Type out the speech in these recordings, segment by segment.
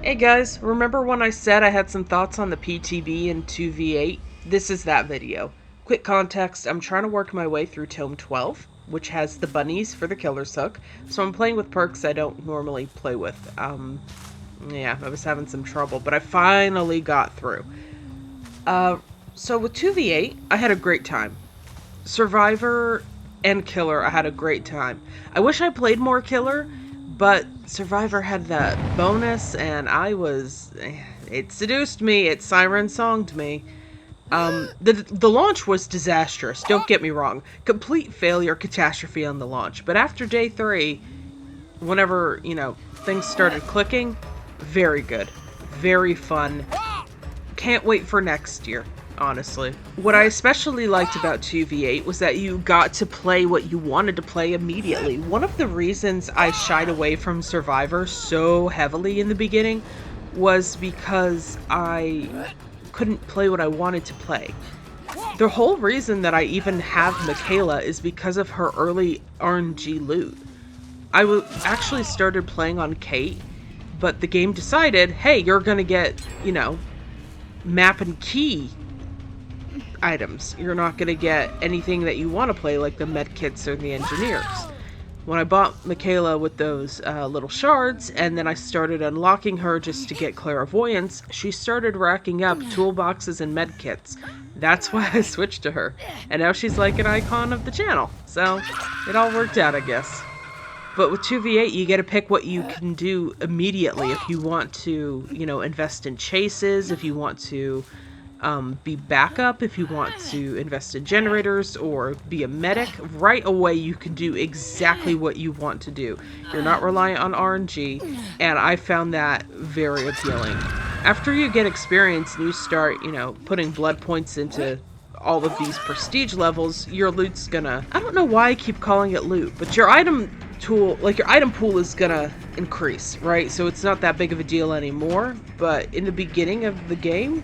Hey guys, remember when I said I had some thoughts on the PTB and 2v8? This is that video. Quick context, I'm trying to work my way through Tome 12, which has the bunnies for the Killer's Hook, so I'm playing with perks I don't normally play with. Yeah, I was having some trouble, but I finally got through. So with 2v8, I had a great time. Survivor and Killer, I had a great time. I wish I played more Killer, but Survivor had that bonus, and it seduced me. It siren songed me. The launch was disastrous. Don't get me wrong, complete failure, catastrophe on the launch. But after day 3, whenever things started clicking, very good, very fun. Can't wait for next year. Honestly. What I especially liked about 2v8 was that you got to play what you wanted to play immediately. One of the reasons I shied away from Survivor so heavily in the beginning was because I couldn't play what I wanted to play. The whole reason that I even have Mikaela is because of her early RNG loot. I actually started playing on Kate, but the game decided, hey, you're gonna get, map and key items. You're not going to get anything that you want to play, like the medkits or the engineers. When I bought Mikaela with those little shards, and then I started unlocking her just to get clairvoyance, she started racking up toolboxes and medkits. That's why I switched to her. And now she's like an icon of the channel. So, it all worked out, I guess. But with 2v8, you get to pick what you can do immediately. If you want to, invest in chases, if you want to be backup, if you want to invest in generators or be a medic, right away you can do exactly what you want to do. You're not reliant on RNG, and I found that very appealing. After you get experience and you start, putting blood points into all of these prestige levels, your loot's gonna... I don't know why I keep calling it loot, but your item pool is gonna increase, right? So it's not that big of a deal anymore, but in the beginning of the game,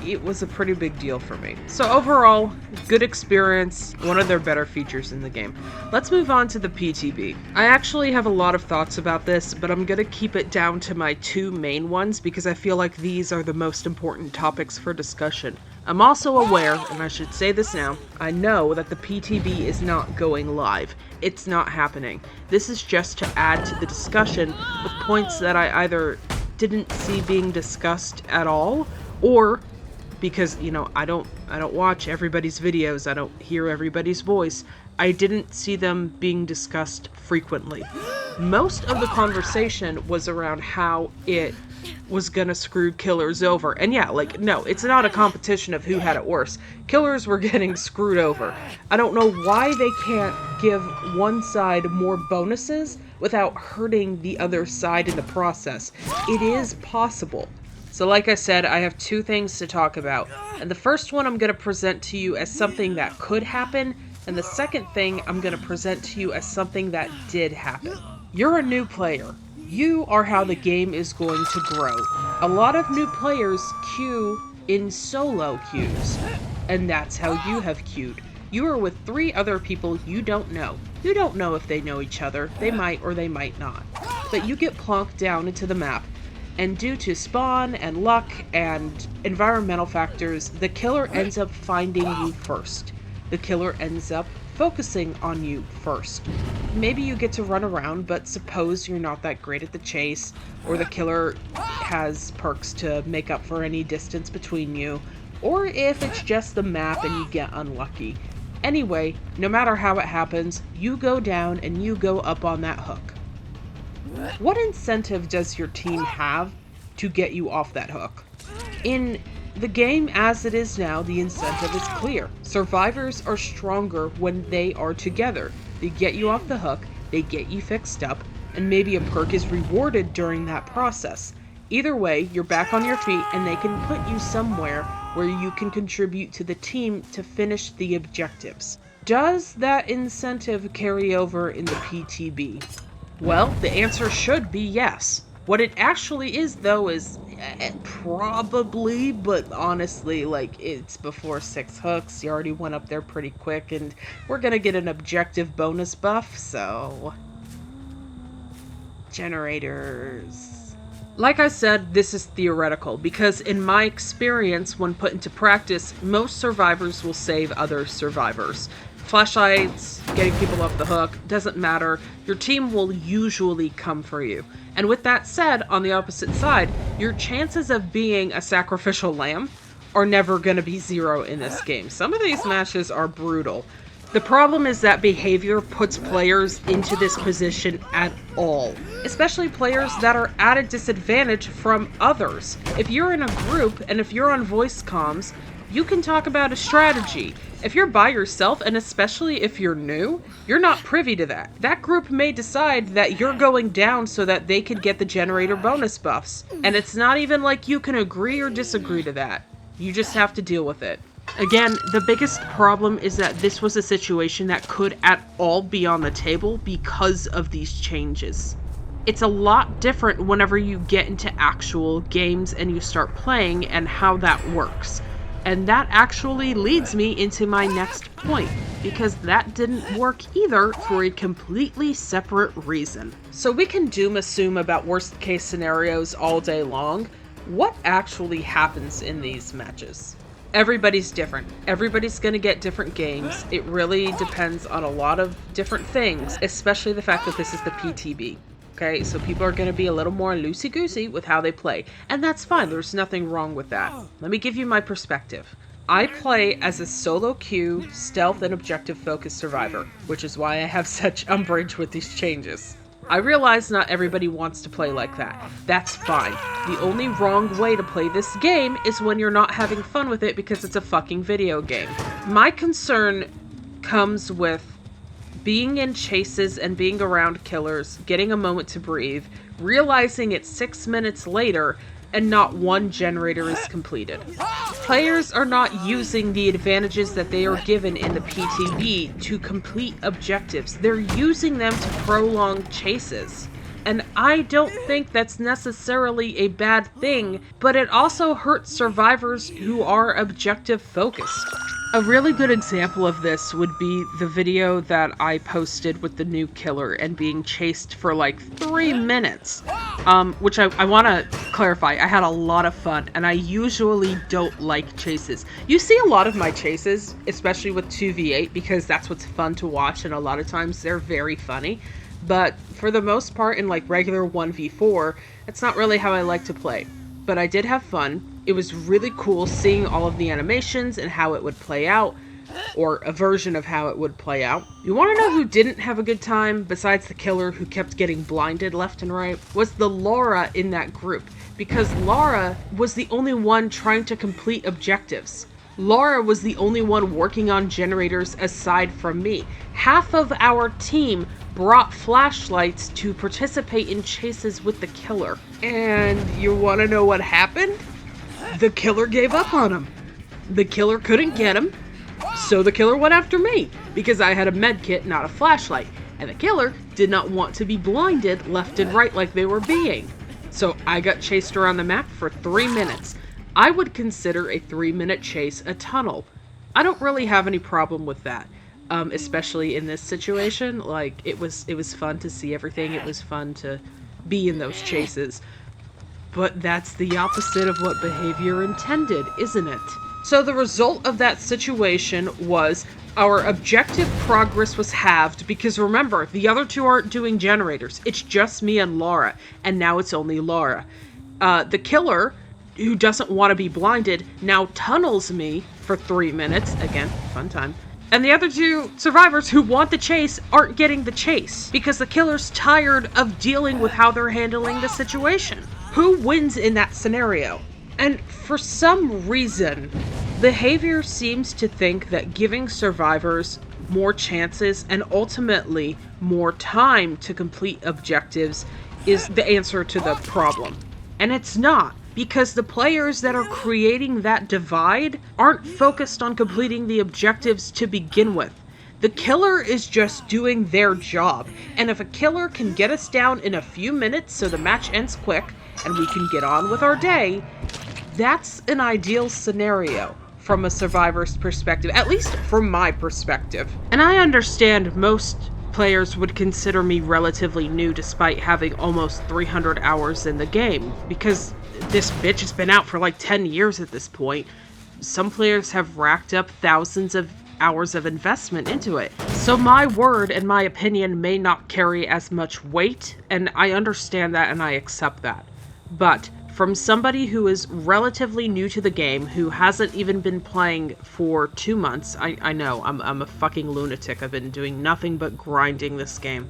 it was a pretty big deal for me. So overall, good experience, one of their better features in the game. Let's move on to the PTB. I actually have a lot of thoughts about this, but I'm gonna keep it down to my two main ones because I feel like these are the most important topics for discussion. I'm also aware, and I should say this now, I know that the PTB is not going live. It's not happening. This is just to add to the discussion with points that I either didn't see being discussed at all, or because, I don't watch everybody's videos, I don't hear everybody's voice, I didn't see them being discussed frequently. Most of the conversation was around how it was gonna screw killers over. And yeah, no, it's not a competition of who had it worse. Killers were getting screwed over. I don't know why they can't give one side more bonuses without hurting the other side in the process. It is possible. So like I said, I have two things to talk about. And the first one I'm going to present to you as something that could happen, and the second thing I'm going to present to you as something that did happen. You're a new player. You are how the game is going to grow. A lot of new players queue in solo queues, and that's how you have queued. You are with 3 other people you don't know. You don't know if they know each other. They might or they might not. But you get plonked down into the map, and due to spawn and luck and environmental factors, the killer ends up finding you first. The killer ends up focusing on you first. Maybe you get to run around, but suppose you're not that great at the chase, or the killer has perks to make up for any distance between you, or if it's just the map and you get unlucky. Anyway, no matter how it happens, you go down and you go up on that hook. What incentive does your team have to get you off that hook? In the game as it is now, the incentive is clear. Survivors are stronger when they are together. They get you off the hook, they get you fixed up, and maybe a perk is rewarded during that process. Either way, you're back on your feet and they can put you somewhere where you can contribute to the team to finish the objectives. Does that incentive carry over in the PTB? Well, the answer should be yes. What it actually is, though, is probably, but honestly, it's before 6 hooks. You already went up there pretty quick, and we're gonna get an objective bonus buff, so... Generators... Like I said, this is theoretical because in my experience, when put into practice, most survivors will save other survivors. Flashlights, getting people off the hook, doesn't matter. Your team will usually come for you. And with that said, on the opposite side, your chances of being a sacrificial lamb are never going to be zero in this game. Some of these matches are brutal. The problem is that behavior puts players into this position at all, especially players that are at a disadvantage from others. If you're in a group and if you're on voice comms, you can talk about a strategy. If you're by yourself, and especially if you're new, you're not privy to that. That group may decide that you're going down so that they could get the generator bonus buffs. And it's not even like you can agree or disagree to that. You just have to deal with it. Again, the biggest problem is that this was a situation that could at all be on the table because of these changes. It's a lot different whenever you get into actual games and you start playing and how that works. And that actually leads me into my next point, because that didn't work either for a completely separate reason. So we can doom assume about worst case scenarios all day long. What actually happens in these matches? Everybody's different. Everybody's going to get different games. It really depends on a lot of different things, especially the fact that this is the PTB. Okay, so people are going to be a little more loosey-goosey with how they play, and that's fine. There's nothing wrong with that. Let me give you my perspective. I play as a solo queue, stealth, and objective-focused survivor, which is why I have such umbrage with these changes. I realize not everybody wants to play like that. That's fine. The only wrong way to play this game is when you're not having fun with it because it's a fucking video game. My concern comes with being in chases and being around killers, getting a moment to breathe, realizing it's 6 minutes later and not one generator is completed. Players are not using the advantages that they are given in the PTB to complete objectives. They're using them to prolong chases. And I don't think that's necessarily a bad thing, but it also hurts survivors who are objective focused. A really good example of this would be the video that I posted with the new killer and being chased for like 3 minutes. Which I want to clarify, I had a lot of fun, and I usually don't like chases. You see a lot of my chases, especially with 2v8, because that's what's fun to watch, and a lot of times they're very funny. But for the most part, in like regular 1v4, it's not really how I like to play. But I did have fun. It was really cool seeing all of the animations and how it would play out, or a version of how it would play out. You want to know who didn't have a good time, besides the killer who kept getting blinded left and right? Was the Laura in that group, because Laura was the only one trying to complete objectives. Laura was the only one working on generators aside from me. Half of our team brought flashlights to participate in chases with the killer. And you want to know what happened? The killer gave up on him. The killer couldn't get him, so the killer went after me, because I had a med kit, not a flashlight. And the killer did not want to be blinded left and right like they were being. So I got chased around the map for 3 minutes. I would consider a 3-minute chase a tunnel. I don't really have any problem with that, especially in this situation. Like, it was fun to see everything. It was fun to be in those chases. But that's the opposite of what behavior intended, isn't it? So the result of that situation was our objective progress was halved, because remember, the other two aren't doing generators. It's just me and Laura, and now it's only Laura. The killer, who doesn't want to be blinded, now tunnels me for 3 minutes. Again, fun time. And the other two survivors who want the chase aren't getting the chase, because the killer's tired of dealing with how they're handling the situation. Who wins in that scenario? And for some reason, behavior seems to think that giving survivors more chances and ultimately more time to complete objectives is the answer to the problem. And it's not, because the players that are creating that divide aren't focused on completing the objectives to begin with. The killer is just doing their job, and if a killer can get us down in a few minutes so the match ends quick and we can get on with our day, that's an ideal scenario from a survivor's perspective, at least from my perspective. And I understand most players would consider me relatively new despite having almost 300 hours in the game, because this bitch has been out for like 10 years at this point. Some players have racked up thousands of hours of investment into it. So my word and my opinion may not carry as much weight, and I understand that and I accept that. But from somebody who is relatively new to the game, who hasn't even been playing for 2 months, I know, I'm a fucking lunatic. I've been doing nothing but grinding this game.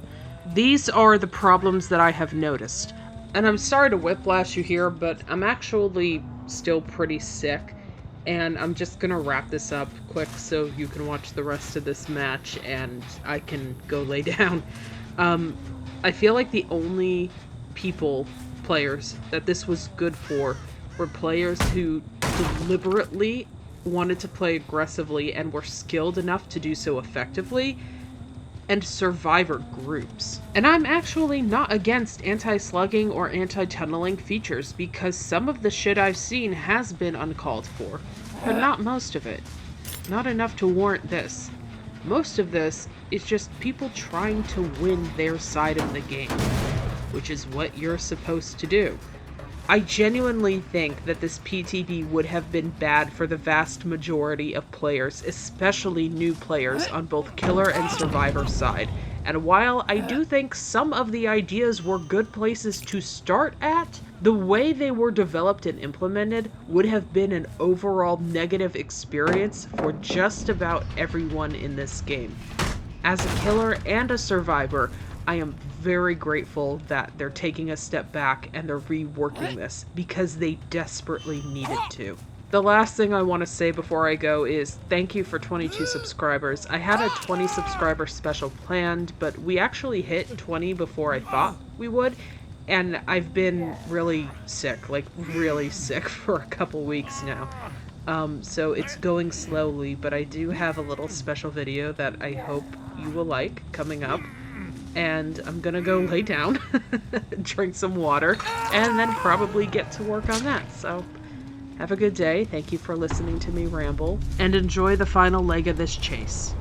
These are the problems that I have noticed. And I'm sorry to whiplash you here, but I'm actually still pretty sick. And I'm just gonna wrap this up quick so you can watch the rest of this match and I can go lay down. I feel like the only players that this was good for were players who deliberately wanted to play aggressively and were skilled enough to do so effectively, and survivor groups. And I'm actually not against anti-slugging or anti-tunneling features, because some of the shit I've seen has been uncalled for, but not most of it. Not enough to warrant this. Most of this is just people trying to win their side of the game, which is what you're supposed to do. I genuinely think that this PTB would have been bad for the vast majority of players, especially new players on both Killer and Survivor side. And while I do think some of the ideas were good places to start at, the way they were developed and implemented would have been an overall negative experience for just about everyone in this game. As a Killer and a Survivor, I am very grateful that they're taking a step back and they're reworking this, because they desperately needed to. The last thing I want to say before I go is thank you for 22 subscribers. I had a 20 subscriber special planned, but we actually hit 20 before I thought we would, and I've been really sick, like really sick for a couple weeks now. So it's going slowly, but I do have a little special video that I hope you will like coming up. And I'm gonna go lay down, drink some water, and then probably get to work on that. So, have a good day. Thank you for listening to me ramble, and enjoy the final leg of this chase.